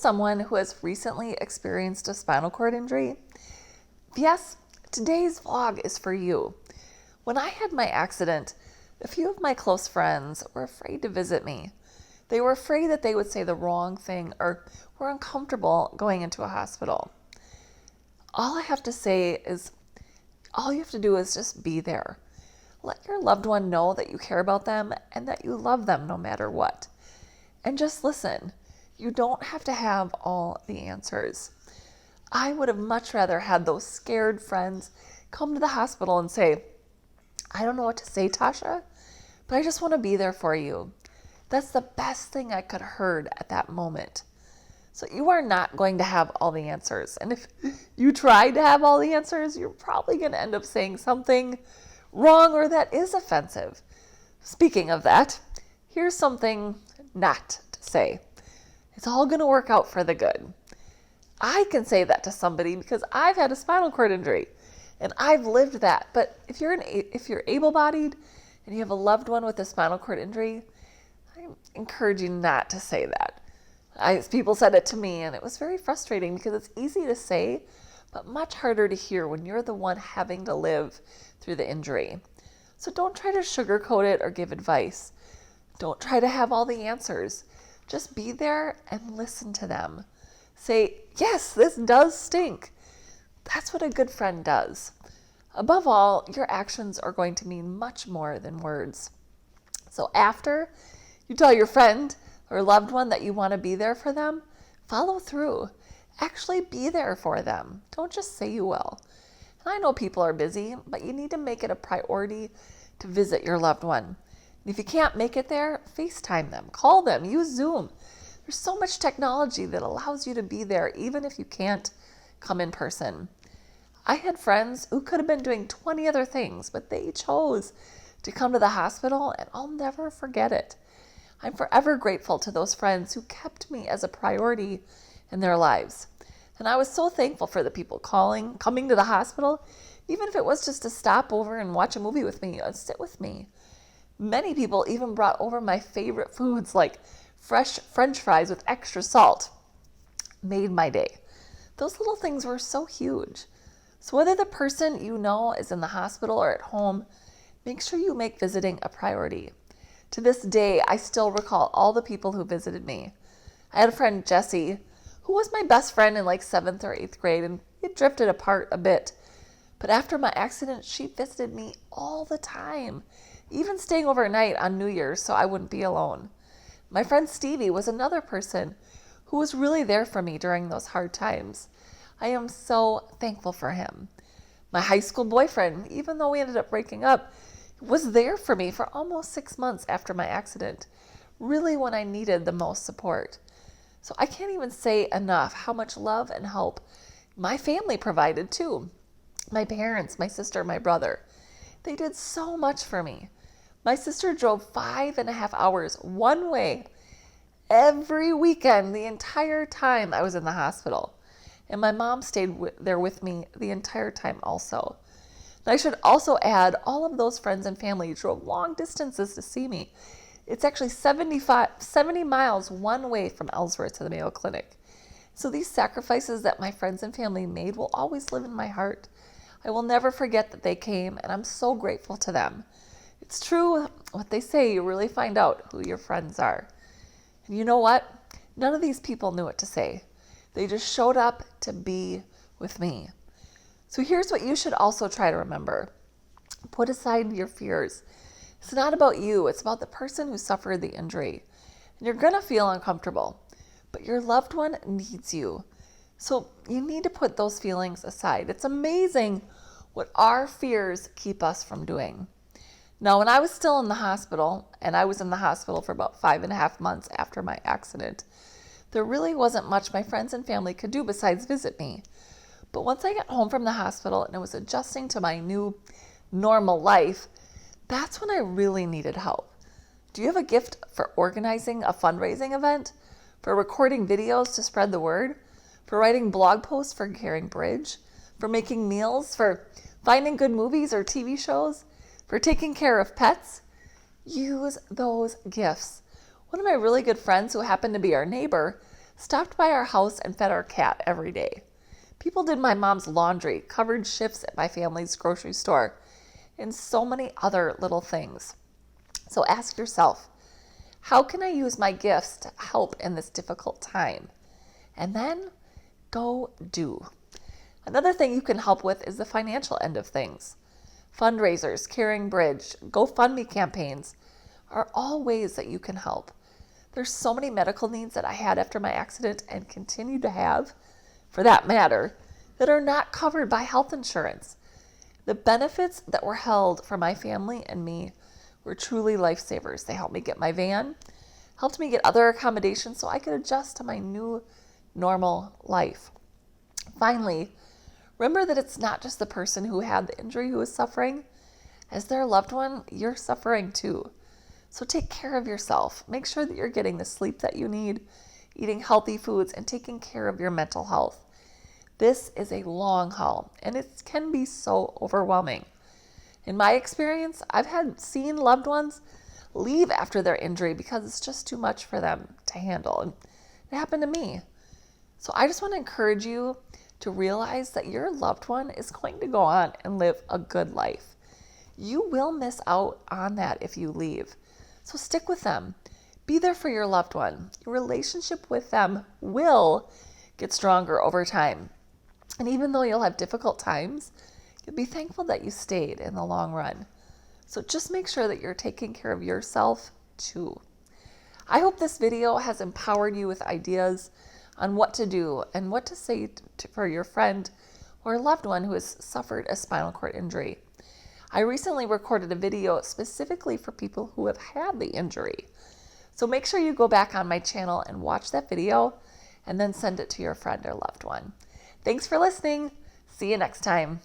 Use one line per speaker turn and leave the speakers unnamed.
someone who has recently experienced a spinal cord injury? Yes, today's vlog is for you. When I had my accident, a few of my close friends were afraid to visit me. They were afraid that they would say the wrong thing or were uncomfortable going into a hospital. All I have to say is, all you have to do is just be there. Let your loved one know that you care about them and that you love them no matter what. And just listen. You don't have to have all the answers. I would have much rather had those scared friends come to the hospital and say, I don't know what to say, Tasha, but I just want to be there for you. That's the best thing I could have heard at that moment. So you are not going to have all the answers. And if you try to have all the answers, you're probably going to end up saying something wrong or that is offensive. Speaking of that, here's something not to say. It's all going to work out for the good. I can say that to somebody because I've had a spinal cord injury and I've lived that. But if you're able-bodied and you have a loved one with a spinal cord injury, I encourage you not to say that. People said it to me and it was very frustrating because it's easy to say, but much harder to hear when you're the one having to live through the injury. So don't try to sugarcoat it or give advice. Don't try to have all the answers. Just be there and listen to them. Say, yes, this does stink. That's what a good friend does. Above all, your actions are going to mean much more than words. So after you tell your friend or loved one that you want to be there for them, follow through. Actually be there for them. Don't just say you will. And I know people are busy, but you need to make it a priority to visit your loved one. And if you can't make it there, FaceTime them, call them, use Zoom. There's so much technology that allows you to be there even if you can't come in person. I had friends who could have been doing 20 other things, but they chose to come to the hospital, and I'll never forget it. I'm forever grateful to those friends who kept me as a priority in their lives. And I was so thankful for the people coming to the hospital, even if it was just to stop over and watch a movie with me and sit with me. Many people even brought over my favorite foods like fresh French fries with extra salt. Made my day. Those little things were so huge. So whether the person you know is in the hospital or at home, make sure you make visiting a priority. To this day, I still recall all the people who visited me. I had a friend, Jessie, who was my best friend in like 7th or 8th grade, and we drifted apart a bit. But after my accident, she visited me all the time, even staying overnight on New Year's so I wouldn't be alone. My friend Stevie was another person who was really there for me during those hard times. I am so thankful for him. My high school boyfriend, even though we ended up breaking up, was there for me for almost 6 months after my accident, really when I needed the most support. So I can't even say enough how much love and help my family provided too. My parents, my sister, my brother, they did so much for me. My sister drove 5.5 hours one way every weekend the entire time I was in the hospital. And my mom stayed there with me the entire time also. And I should also add, all of those friends and family drove long distances to see me. It's actually 70 miles one way from Ellsworth to the Mayo Clinic. So these sacrifices that my friends and family made will always live in my heart. I will never forget that they came, and I'm so grateful to them. It's true what they say, you really find out who your friends are. And you know what? None of these people knew what to say. They just showed up to be with me. So here's what you should also try to remember. Put aside your fears. It's not about you. It's about the person who suffered the injury. And you're going to feel uncomfortable, but your loved one needs you. So you need to put those feelings aside. It's amazing what our fears keep us from doing. Now, when I was still in the hospital, and I was in the hospital for about 5.5 months after my accident, there really wasn't much my friends and family could do besides visit me. But once I got home from the hospital and I was adjusting to my new normal life, that's when I really needed help. Do you have a gift for organizing a fundraising event? For recording videos to spread the word? For writing blog posts for Caring Bridge? For making meals? For finding good movies or TV shows? For taking care of pets? Use those gifts. One of my really good friends who happened to be our neighbor stopped by our house and fed our cat every day. People did my mom's laundry, covered shifts at my family's grocery store, and so many other little things. So ask yourself, how can I use my gifts to help in this difficult time? And then go do. Another thing you can help with is the financial end of things. Fundraisers, Caring Bridge, GoFundMe campaigns are all ways that you can help. There's so many medical needs that I had after my accident and continue to have, for that matter, that are not covered by health insurance. The benefits that were held for my family and me were truly lifesavers. They helped me get my van, helped me get other accommodations so I could adjust to my new normal life. Finally, remember that it's not just the person who had the injury who is suffering. As their loved one, you're suffering too. So take care of yourself. Make sure that you're getting the sleep that you need, eating healthy foods, and taking care of your mental health. This is a long haul, and it can be so overwhelming. In my experience, I've seen loved ones leave after their injury because it's just too much for them to handle. And it happened to me. So I just want to encourage you to realize that your loved one is going to go on and live a good life. You will miss out on that if you leave. So stick with them. Be there for your loved one. Your relationship with them will get stronger over time. And even though you'll have difficult times, you'll be thankful that you stayed in the long run. So just make sure that you're taking care of yourself too. I hope this video has empowered you with ideas on what to do and what to say for your friend or loved one who has suffered a spinal cord injury. I recently recorded a video specifically for people who have had the injury. So make sure you go back on my channel and watch that video and then send it to your friend or loved one. Thanks for listening. See you next time.